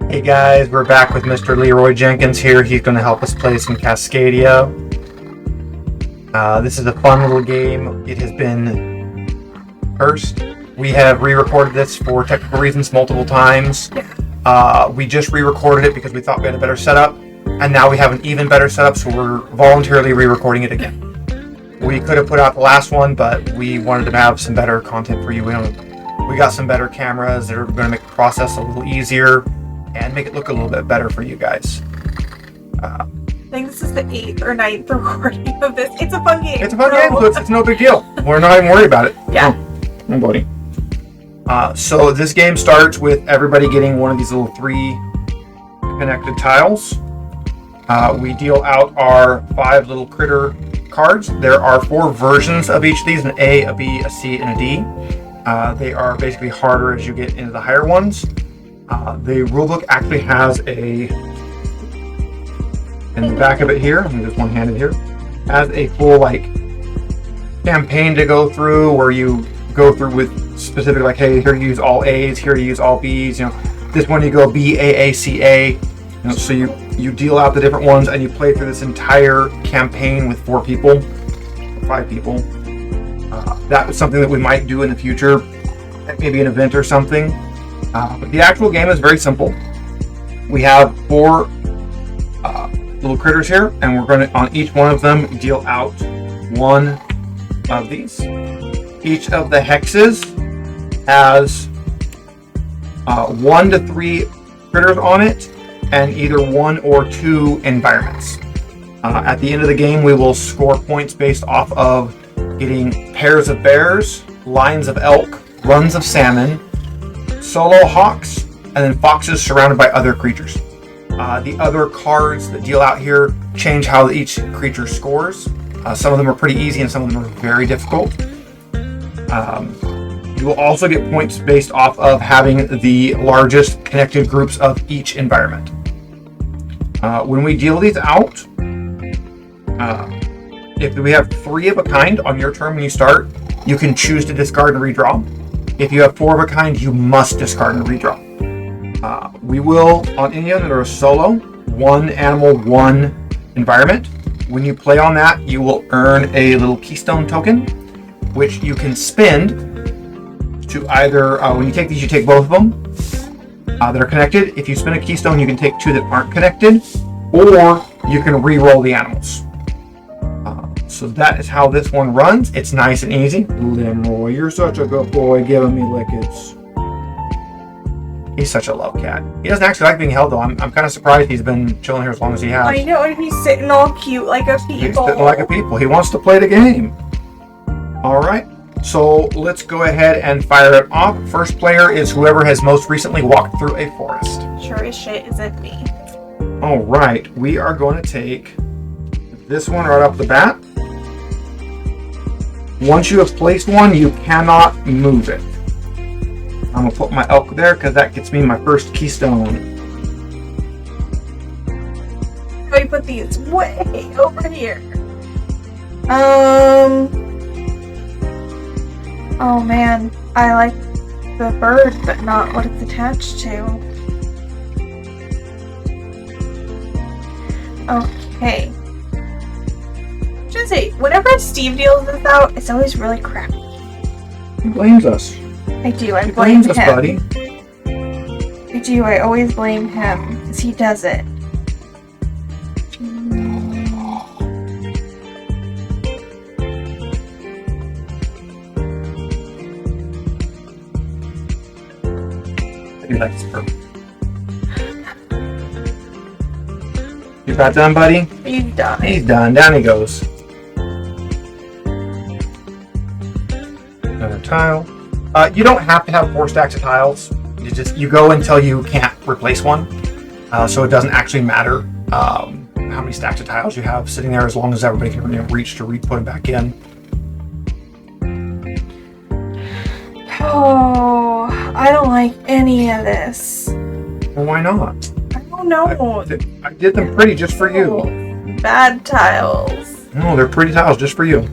Hey guys, we're back with Mr. Leroy Jenkins here. He's going to help us play some Cascadia. This is a fun little game. It has been cursed. We have re-recorded this for technical reasons multiple times. We just re-recorded it because we thought we had a better setup, and now we have an even better setup, so we're voluntarily re-recording it again. We could have put out the last one, but we wanted to have some better content for you. We got some better cameras that are going to make the process a little easier and make it look a little bit better for you guys. I think this is the 8th or 9th recording of this. It's a fun game. It's a fun game, so it's no big deal. We're not even worried about it. Yeah. I'm voting. So this game starts with everybody getting one of these little 3 connected tiles. We deal out our 5 little critter cards. There are 4 versions of each of these, an A, a B, a C, and a D. They are basically harder as you get into the higher ones. The rulebook actually has in the back of it here, I'm just one-handed here, has a full campaign to go through where you go through with specific hey, here you use all A's, here you use all B's. This one you go B, A, C, A. So you deal out the different ones and you play through this entire campaign with 4 people, 5 people. That was something that we might do in the future, maybe an event or something. But the actual game is very simple. We have 4 little critters here, and we're going to, on each one of them, deal out 1 of these. Each of the hexes has 1 to 3 critters on it, and either 1 or 2 environments. At the end of the game, we will score points based off of getting pairs of bears, lines of elk, runs of salmon, solo hawks, and then foxes surrounded by other creatures. The other cards that deal out here change how each creature scores. Some of them are pretty easy and some of them are very difficult. You will also get points based off of having the largest connected groups of each environment. When we deal these out, if we have 3 of a kind on your turn when you start, you can choose to discard and redraw. If you have 4 of a kind, you must discard and redraw. We will, on any of them that are solo, 1 animal, 1 environment. When you play on that, you will earn a little keystone token, which you can spend to either, when you take these, you take both of them that are connected. If you spend a keystone, you can take 2 that aren't connected, or you can re-roll the animals. So that is how this one runs. It's nice and easy. Leroy, you're such a good boy, giving me lickets. He's such a love cat. He doesn't actually like being held, though. I'm kind of surprised he's been chilling here as long as he has. I know, and he's sitting all cute like a people. He's sitting like a people. He wants to play the game. All right. So let's go ahead and fire it off. First player is whoever has most recently walked through a forest. Sure as shit isn't me. All right. We are going to take this one right off the bat. Once you have placed one, you cannot move it. I'm going to put my elk there because that gets me my first keystone. I put these way over here. Oh man, I like the bird, but not what it's attached to. Okay. Just say, whenever Steve deals this out, it's always really crappy. He blames us. I do, I He blame blames us, him. buddy. I do, I always blame him, because he does it. He likes purple. You got done, buddy? He's done. He's done. Down he goes. Another tile. You don't have to have 4 stacks of tiles. You go until you can't replace one. So it doesn't actually matter how many stacks of tiles you have sitting there, as long as everybody can reach to put them back in. Oh, I don't like any of this. Well, why not? I don't know. I did them pretty just for you. Bad tiles. No, they're pretty tiles just for you.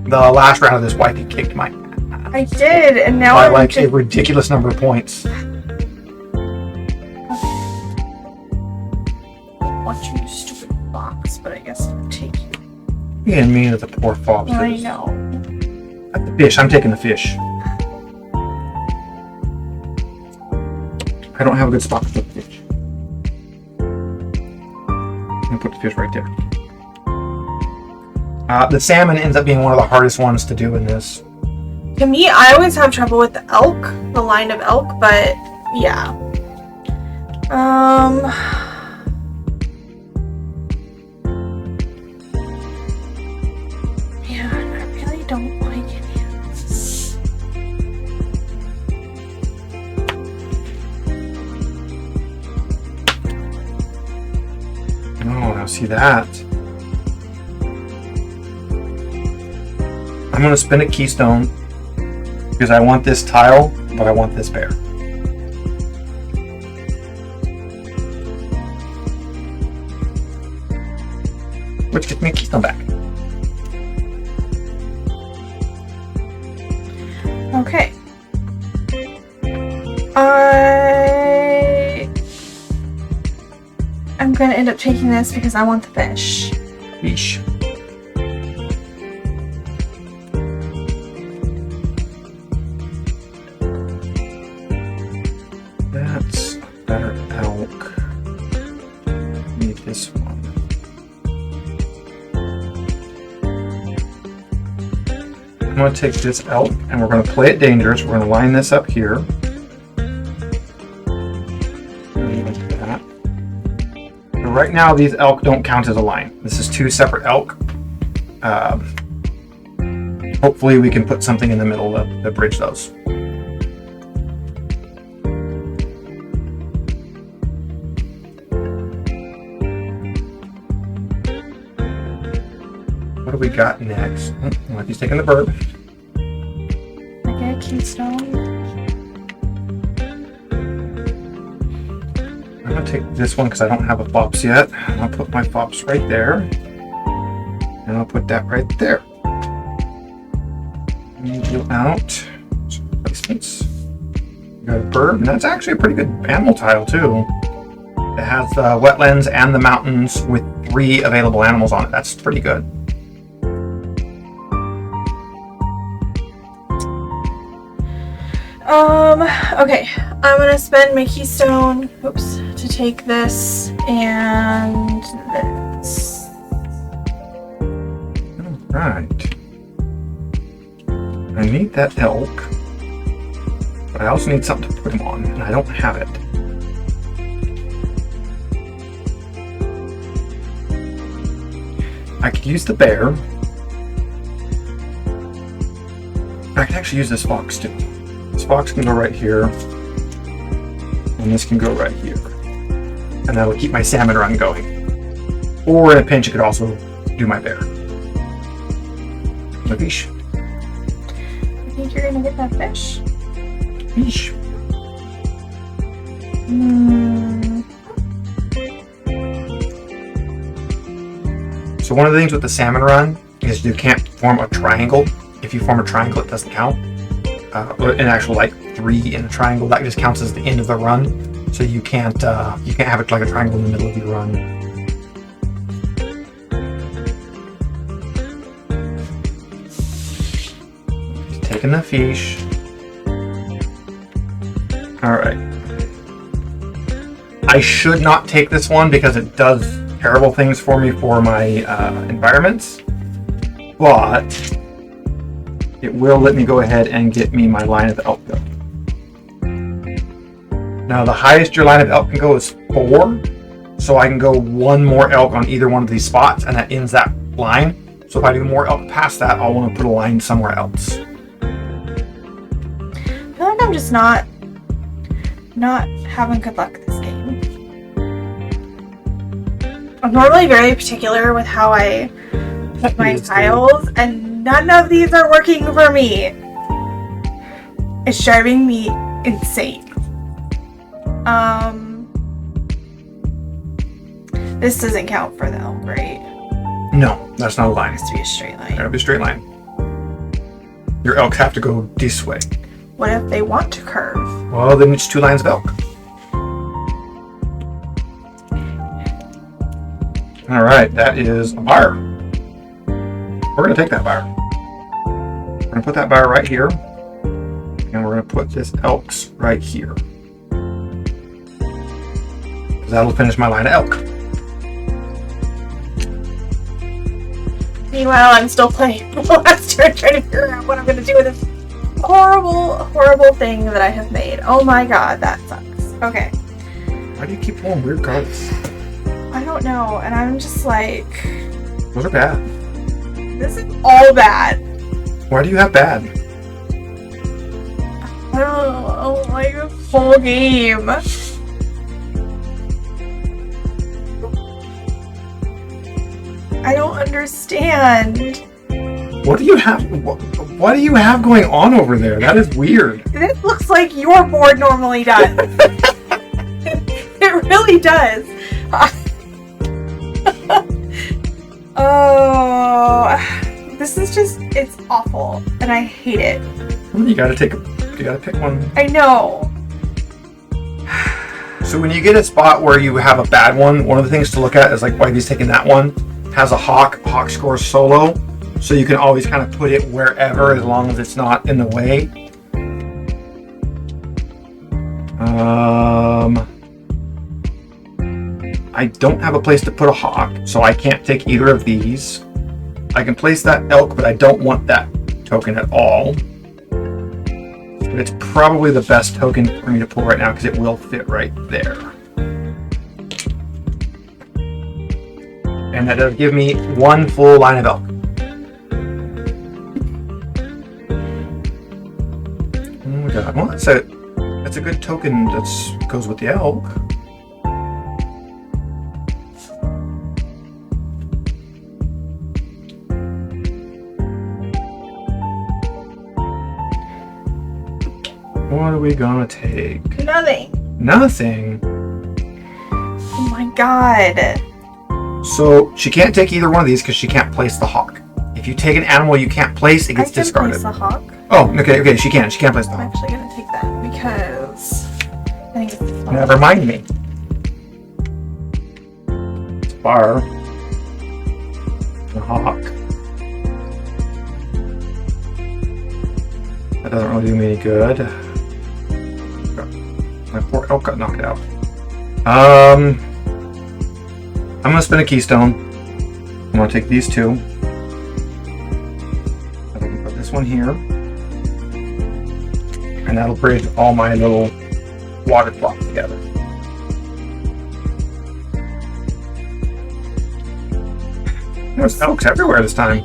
The last round of this wifey kicked my ass. I did, and now By I'm like a ridiculous number of points. Watch you, stupid fox, but I guess I'll take you. Being mean to the poor fobs. I know. At the fish, I'm taking the fish. I don't have a good spot to put the fish. I'm gonna put the fish right there. The salmon ends up being one of the hardest ones to do in this. To me, I always have trouble with the elk, the line of elk, but yeah. Man, I really don't like any of this. Oh, now see that. I'm gonna spin a keystone because I want this tile, but I want this bear. Which gets me a keystone back. Okay. I'm gonna end up taking this because I want the fish. Yeesh. That's a better elk. Need this one. I'm going to take this elk and we're going to play it dangerous. We're going to line this up here. Like that. So right now, these elk don't count as a line. This is two separate elk. Hopefully, we can put something in the middle to bridge those. What do we got next? He's taking the bird. I get a keystone. I'm going to take this one because I don't have a fops yet. I'll put my fops right there. And I'll put that right there. Deal out. Some replacements. We got a bird, and that's actually a pretty good animal tile too. It has the wetlands and the mountains with 3 available animals on it. That's pretty good. Okay, I'm gonna spend my keystone, to take this and this. Alright. I need that elk, but I also need something to put him on, and I don't have it. I could use the bear. I could actually use this fox too. This fox can go right here, and this can go right here. And that'll keep my salmon run going. Or in a pinch, it could also do my bear. My fish. I think you're gonna get that fish. Fish. So one of the things with the salmon run is you can't form a triangle. If you form a triangle, it doesn't count. An actual 3 in a triangle, that just counts as the end of the run. So you can't have it like a triangle in the middle of your run. Taking the fish. Alright. I should not take this one because it does terrible things for me for my environments. But it will let me go ahead and get me my line of elk go. Now the highest your line of elk can go is 4. So I can go 1 more elk on either one of these spots and that ends that line. So if I do more elk past that, I'll want to put a line somewhere else. I feel like I'm just not having good luck this game. I'm normally very particular with how I put my tiles, and none of these are working for me. It's driving me insane. This doesn't count for the elk, right? No, that's not a line. It has to be a straight line. It'll be a straight line. Your elks have to go this way. What if they want to curve? Well, then it's 2 lines of elk. All right, that is a bar. We're going to take that bar. We're going to put that bar right here. And we're going to put this elks right here. That'll finish my line of elk. Meanwhile, I'm still playing the last turn, trying to figure out what I'm going to do with this horrible, horrible thing that I have made. Oh my god, that sucks. Okay. Why do you keep pulling weird cards? I don't know, and I'm just like... Those are bad. This is all bad. Why do you have bad? I don't like this whole game. I don't understand. What do you have? What do you have going on over there? That is weird. This looks like your board normally does. It really does. Oh, this is just—it's awful, and I hate it. You gotta pick one. I know. So when you get a spot where you have a bad one of the things to look at is like, Whitey's taking that one. Has a hawk. Hawk scores solo, so you can always kind of put it wherever as long as it's not in the way. I don't have a place to put a hawk, so I can't take either of these. I can place that elk, but I don't want that token at all. But it's probably the best token for me to pull right now because it will fit right there. And that does give me 1 full line of elk. Oh my god. Well, that's a good token that goes with the elk. What are we gonna take? Nothing. Nothing? Oh my god. So she can't take either one of these because she can't place the hawk. If you take an animal you can't place, it gets discarded. I can place the hawk. Oh, okay, she can't place the I'm hawk. actually gonna take that because I think it's fun. Never mind me. It's a bar. And a hawk. That doesn't really do me any good. My poor elk got knocked out. I'm gonna spin a keystone. I'm gonna take these 2. I can put this one here. And that'll bridge all my little water plots together. There's elks everywhere this time.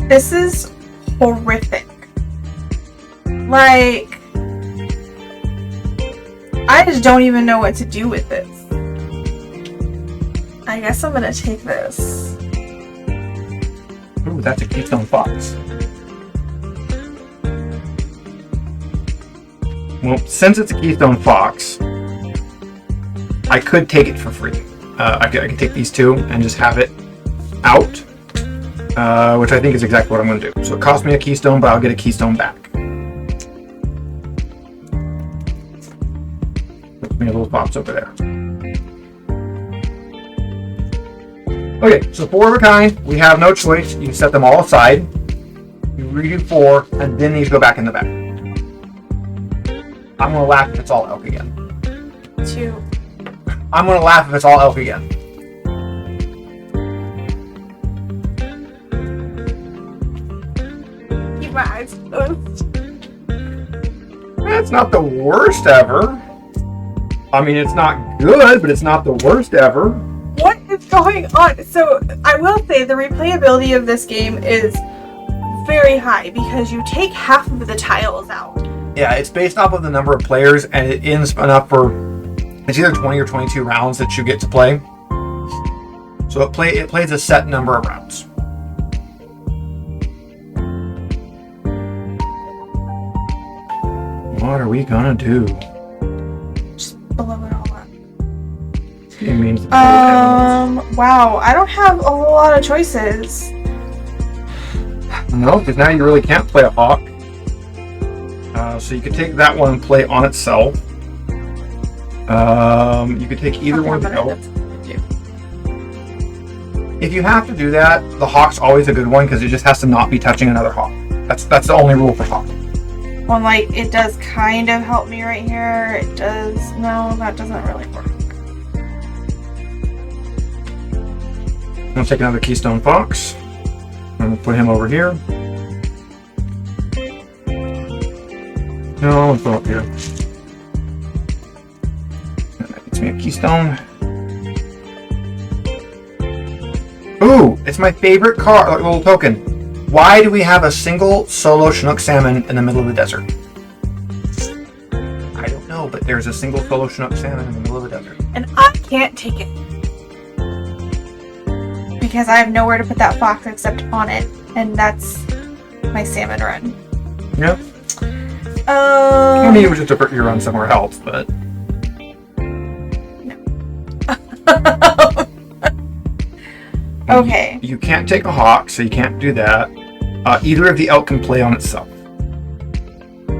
This is horrific. Like, I just don't even know what to do with this. I guess I'm gonna take this. Ooh, that's a keystone fox. Well, since it's a keystone fox, I could take it for free. I could take these 2 and just have it out, which I think is exactly what I'm going to do. So it cost me a keystone, but I'll get a keystone back. Puts me a little box over there. Okay, so 4 of a kind. We have no choice. You can set them all aside. You redo 4, and then these go back in the back. I'm going to laugh if it's all elk again. 2. I'm going to laugh if it's all elk again. Keep my eyes closed. That's not the worst ever. I mean, it's not good, but it's not the worst ever. What is going on? So, I will say the replayability of this game is very high because you take half of the tiles out. Yeah, it's based off of the number of players, and it ends enough for it's either 20 or 22 rounds that you get to play. So it plays a set number of rounds. What are we gonna do? Just blow it all up. It means wow, I don't have a whole lot of choices. No, because now you really can't play a hawk. So you could take that one and play on itself. You could take either one of the elk. If you have to do that, the hawk's always a good one because it just has to not be touching another hawk. That's the only rule for hawk. Well, like, it does kind of help me right here. It does. No, that doesn't really work. I'm going to take another Keystone Fox. I'm going to put him over here. No, I'm going to put him up here. That gets me a Keystone. Ooh, it's my favorite card, little token. Why do we have a single solo Chinook salmon in the middle of the desert? I don't know, but there's a single solo Chinook salmon in the middle of the desert. And I can't take it. Because I have nowhere to put that fox except on it. And that's my salmon run. Yeah. I mean, it was just to put your run somewhere else, but... No. Okay. You can't take a hawk, so you can't do that. Either of the elk can play on itself.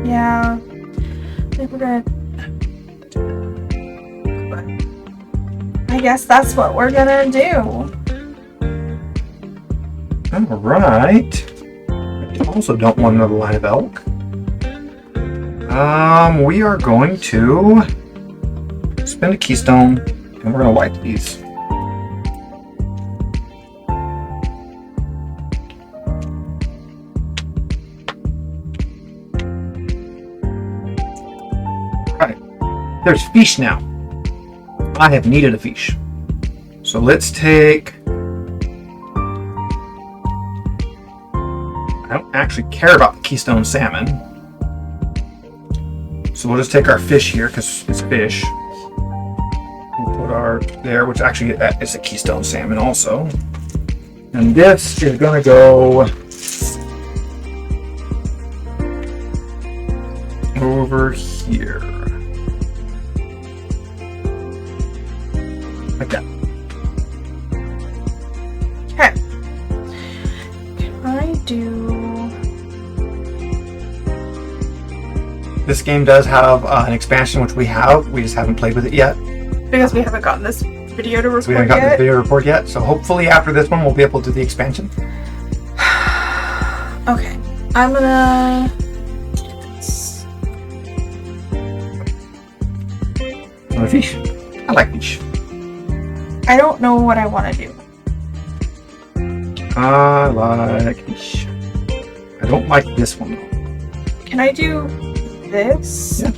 Yeah. I think we're gonna... I guess that's what we're gonna do. Alright. I also don't want another line of elk. We are going to spend a Keystone, and we're going to wipe these. There's fish now. I have needed a fish. So let's take... I don't actually care about the Keystone Salmon. So we'll just take our fish here because it's fish. We'll put our there, which actually is a Keystone Salmon also. And this is going to go over here. Like that. Okay. Can I do... This game does have an expansion, which we have. We just haven't played with it yet. Because we haven't gotten this video to record We haven't gotten this video to record yet. So hopefully after this one, we'll be able to do the expansion. Okay. I'm gonna... do this. Want a fish? I like fish. I don't know what I want to do. I like fish. I don't like this one though. Can I do this? Yeah.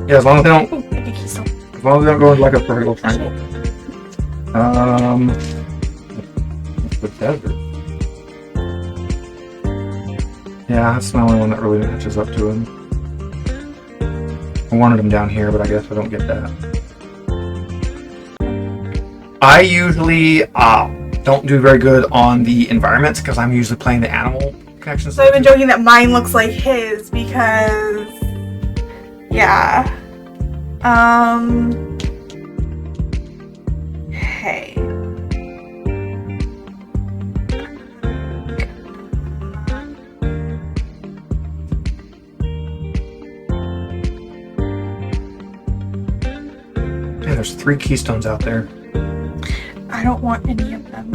Yeah, as long as they don't. Ooh, maybe Keystone. As long as they don't go into like a vertical triangle. What's the desert? Yeah, that's the only one that really matches up to him. I wanted him down here, but I guess I don't get that. I usually don't do very good on the environments because I'm usually playing the animal connections. So I've been joking that mine looks like his because... Yeah. Hey. Yeah, there's 3 keystones out there. I don't want any of them.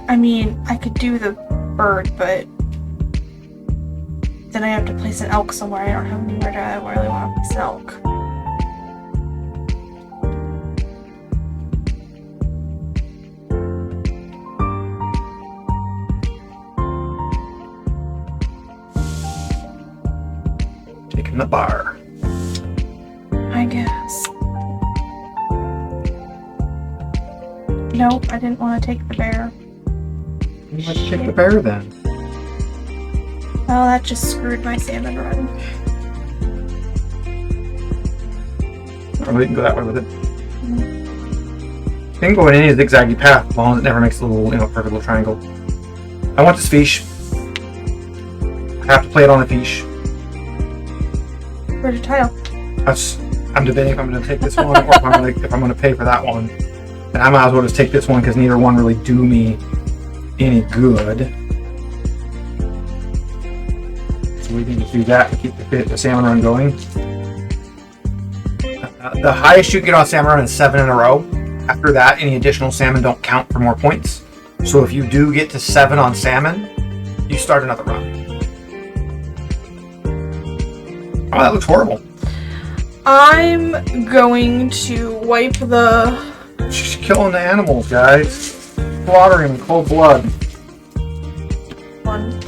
I mean, I could do the bird, but then I have to place an elk somewhere. I don't have anywhere to really want to place an elk. Taking the bar. I guess. Nope, I didn't want to take the bear. Let's take the bear then. Well, that just screwed my salmon run. Or we can go that way with it. You can go in any zigzaggy path as long as it never makes a little, perfect little triangle. I want this fish. I have to play it on a fish. Where's your tile? I'm debating if I'm going to take this one or if I'm going to pay for that one. And I might as well just take this one because neither one really do me any good. So we can just do that to keep the salmon run going. The highest you can get on salmon run is 7 in a row. After that, any additional salmon don't count for more points. So if you do get to 7 on salmon, you start another run. Oh, that looks horrible. I'm going to wipe the... She's killing the animals, guys. Slaughtering them in cold blood. 1,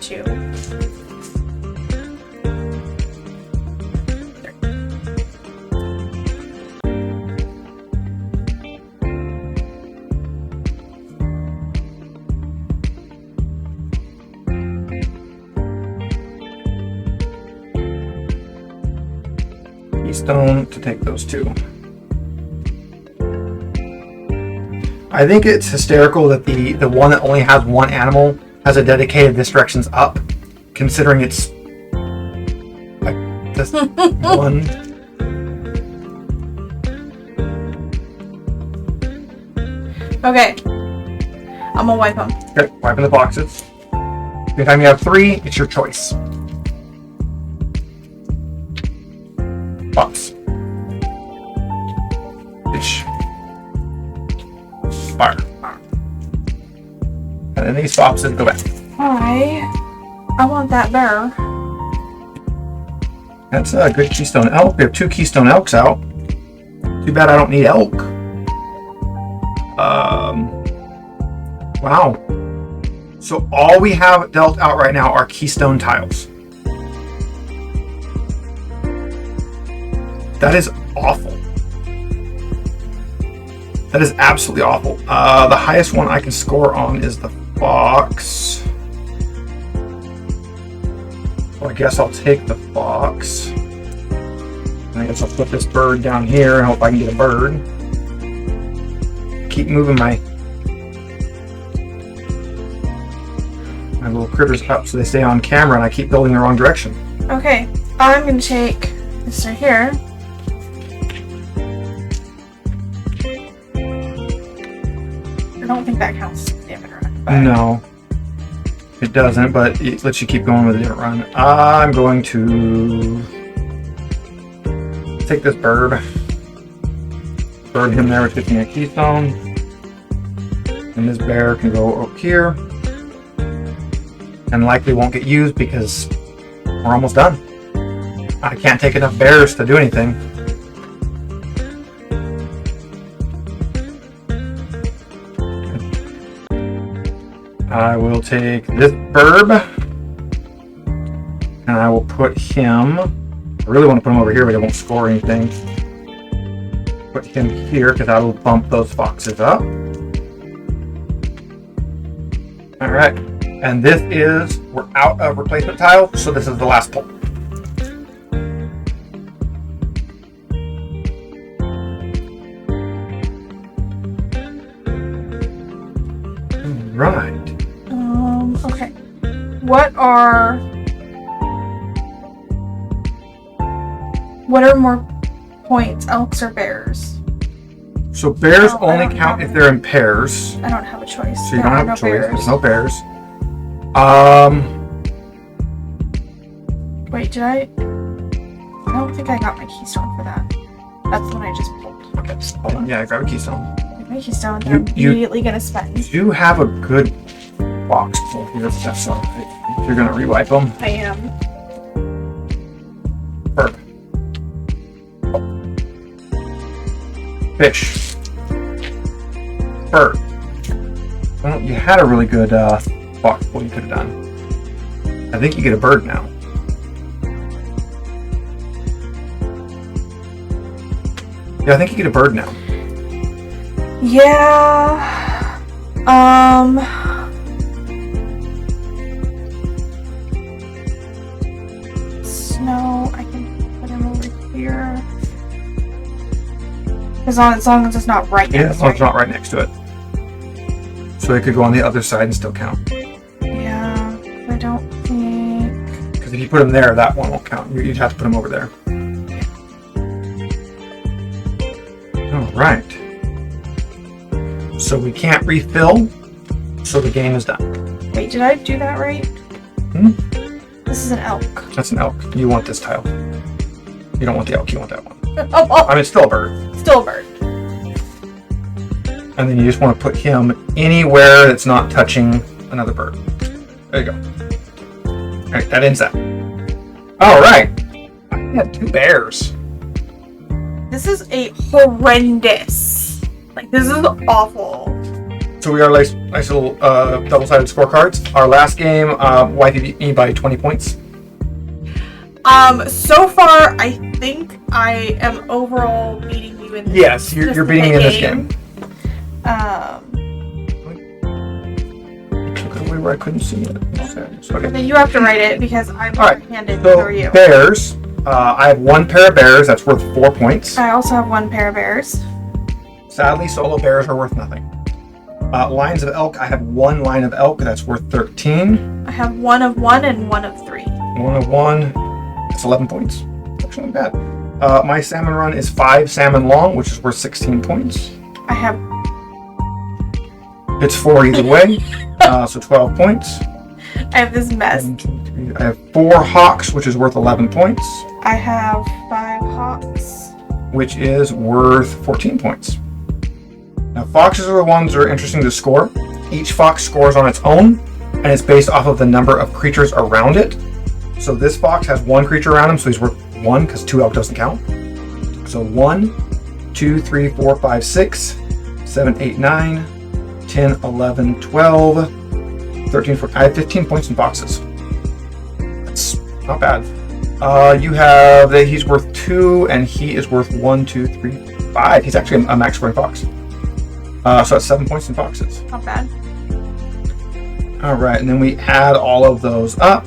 2, 3. Keystone to take those 2. I think it's hysterical that the one that only has one animal has a dedicated this direction's up, considering it's like this one. Okay. I'm gonna wipe them. Okay, wiping the boxes. Anytime you have 3, it's your choice. Box. Fish. Fire. And then these boxes go back. I want that bear. That's a good keystone elk. We have 2 keystone elks out. Too bad I don't need elk. Wow. So all we have dealt out right now are keystone tiles. That is awful. That is absolutely awful. The highest one I can score on is the fox. So I guess I'll take the fox. And I guess I'll put this bird down here and hope I can get a bird. Keep moving my little critters up so they stay on camera, and I keep building the wrong direction. Okay, I'm gonna take this right here. I don't think that counts as a different run. But... No, it doesn't, but it lets you keep going with a different run. I'm going to take this bird. Bird him there with 15 a keystone. And this bear can go up here. And likely won't get used because we're almost done. I can't take enough bears to do anything. I will take this bird and I will put him, I really want to put him over here but it won't score anything. Put him here because I will bump those foxes up. Alright, and this is, we're out of replacement tile, so this is the last pull. Right. Okay. What are more points, elks or bears? So bears only count if they're in pairs. I don't have a choice. So you don't have a choice. There's no bears. Wait, did I don't think I got my keystone for that. That's the one I just pulled. Okay, hold on. Yeah, grab a keystone. My keystone that I'm immediately gonna spend. You have a good box full here. That's all right. You're gonna rewipe them. I am. Burp. Oh. Fish. Bird. Well, you had a really good box full you could have done. I think you get a bird now. Yeah, I think you get a bird now. Yeah. Snow, I can put him over here. As long as it's not right next to it. Yeah, as long as it's not right next to it. So it could go on the other side and still count. Yeah, I don't think... Because if you you put them there, that one won't count. You'd have to put them over there. All right. So we can't refill, so the game is done. Wait, did I do that right? This is an elk. That's an elk. You want this tile. You don't want the elk, you want that one. Oh, I mean, it's still a bird. still a bird. And then you just want to put him anywhere that's not touching another bird. There you go. All right, that ends that. All right. I had 2 bears. This is a horrendous. Like, this is awful. So we are nice little double-sided scorecards. Our last game, Wifey beat me by 20 points. So far, I think I am overall beating you in this. Yes, you're beating me in this game. Took it away where I couldn't see it. Okay. Then you have to write it because I'm handed So for you. bears. I have 1 pair of bears. That's worth 4 points. I also have 1 pair of bears. Sadly, solo bears are worth nothing. Lines of elk. I have 1 line of elk. That's worth 13. I have 1 of 1 and 1 of 3. 1 of 1. That's 11 points. Actually not bad. My salmon run is 5 salmon long, which is worth 16 points. I have. It's 4 either way, so 12 points. I have this mess. 1, 2, 3. I have 4 hawks, which is worth 11 points. I have 5 hawks. Which is worth 14 points. Now, foxes are the ones that are interesting to score. Each fox scores on its own, and it's based off of the number of creatures around it. So this fox has 1 creature around him, so he's worth 1 because 2 elk doesn't count. So 1, 2, 3, 4, 5, 6, 7, 8, 9, 10, 11, 12, 13, 14. I have 15 points in foxes. That's not bad. You have that he's worth 2, and he is worth 1, 2, 3, 5. He's actually a max scoring fox. So that's 7 points in foxes. Not bad. All right, and then we add all of those up.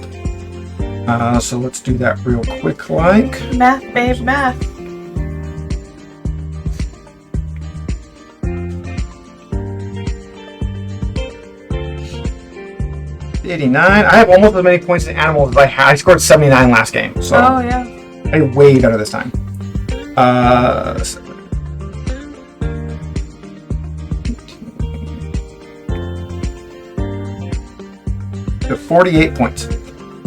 So let's do that real quick, like. Math, babe, math. $89. I have almost as many points in animals as I had. I scored 79 last game, so Oh, yeah. I did way better this time. So 48 points.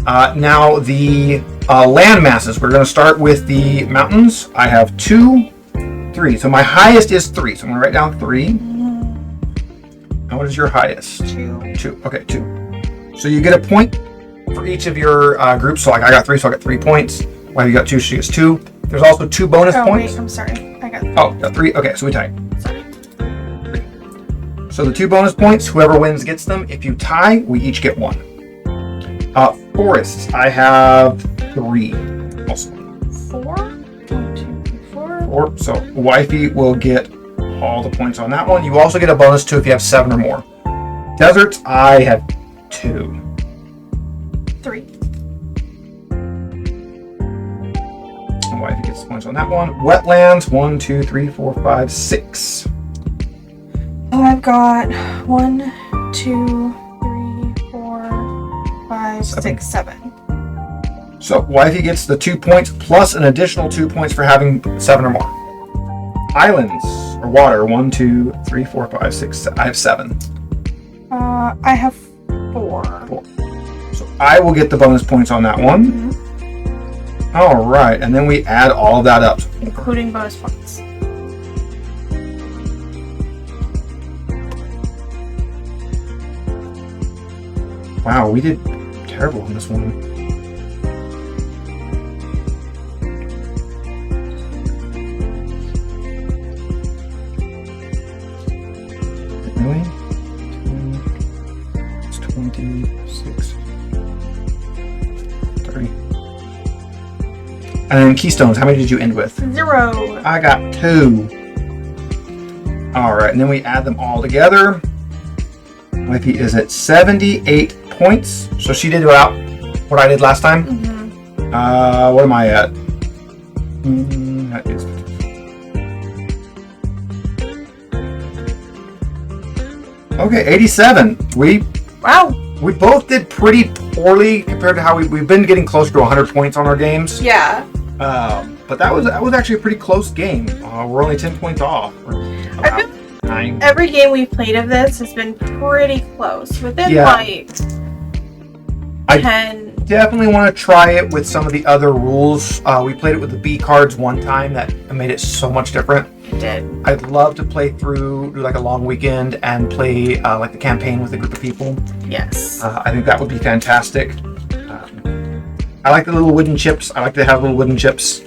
Now the land masses. We're going to start with the mountains. I have 2, 3. So my highest is 3. So I'm going to write down 3. And what is your highest? 2. 2. Okay, 2. So you get a point for each of your groups. So like I got 3, so I got 3 points. Well, you got 2, she gets 2. There's also 2 bonus points. Wait, I'm sorry. I got 3. Oh, got 3. Okay, so we tied. Sorry. 3. So the 2 bonus points, whoever wins gets them. If you tie, we each get 1. Forests, I have 3. Also. 4? 1, 2, 3, 4. 4. So Wifey will get all the points on that one. You also get a bonus too if you have 7 or more. Deserts, I have 2. 3. And Wifey gets the points on that one. Wetlands, 1, 2, 3, 4, 5, 6. I've got 1, 2, 3, 4, 5, 6, 7. So Wifey gets the 2 points plus an additional 2 points for having 7 or more. Islands, or water, 1, 2, 3, 4, 5, 6, I have 7. I have 4. 4. So I will get the bonus points on that one. Mm-hmm. All right, and then we add all of that up. Including bonus points. Wow, we did terrible on this one. Really? It's 26, 30. And then keystones, how many did you end with? 0. I got 2. All right, and then we add them all together. Wifey is at 78 points. So she did about what I did last time. Mm-hmm. What am I at? That is. Okay, 87. We We both did pretty poorly compared to how we've been getting closer to 100 points on our games. Yeah. But that was actually a pretty close game. We're only 10 points off. I feel 9. Every game we've played of this has been pretty close. Within like 10. Definitely want to try it with some of the other rules. We played it with the B cards one time. That made it so much different. It did. I'd love to play through, do like a long weekend and play like the campaign with a group of people. Yes. I think that would be fantastic. I like the little wooden chips. I like to have little wooden chips.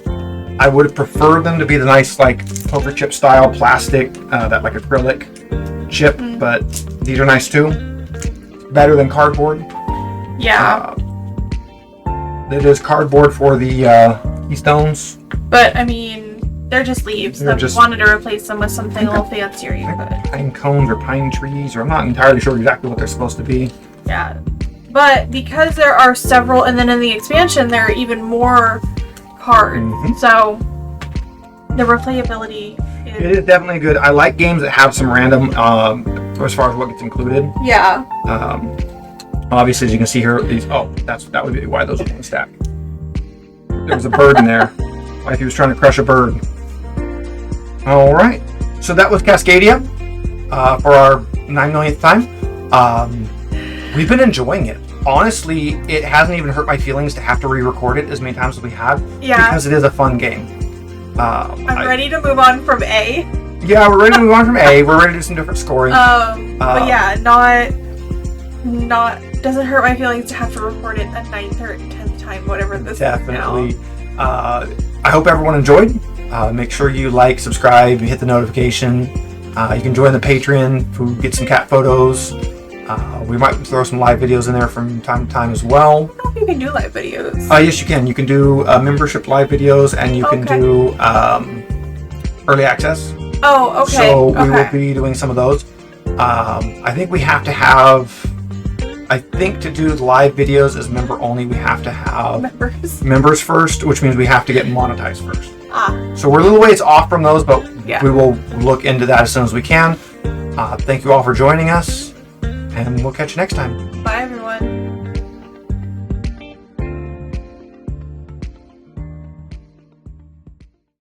I would prefer them to be the nice like poker chip style plastic, that like acrylic chip, but these are nice too. Better than cardboard. Yeah. It is cardboard for the keystones. But I mean, they're just leaves. If you wanted to replace them with something a little fancier, you could. Pine cones or pine trees, or I'm not entirely sure exactly what they're supposed to be. Yeah. But because there are several, and then in the expansion there are even more cards, so the replayability is... It is definitely good. I like games that have some random, as far as what gets included. Yeah. Obviously, as you can see here, these. Oh, that would be why those are in the stack. There was a bird in there, like he was trying to crush a bird. All right, so that was Cascadia for our 9 millionth time. We've been enjoying it. Honestly, it hasn't even hurt my feelings to have to re-record it as many times as we have. Yeah. Because it is a fun game. I'm ready to move on from A. Yeah, we're ready to move on from A. We're ready to do some different scoring. But yeah, not doesn't hurt my feelings to have to record it a 9th or 10th time, whatever this definitely. is now. I hope everyone enjoyed. Make sure you like, subscribe, hit the notification. You can join the Patreon to get some cat photos. We might throw some live videos in there from time to time as well. I don't know if you can do live videos. Yes, you can. You can do membership live videos, and you can do early access. Oh, okay. So we will be doing some of those. I think we have to have... I think to do live videos as member only, we have to have members first, which means we have to get monetized first. So we're a little ways off from those, but we will look into that as soon as we can. Thank you all for joining us, and we'll catch you next time.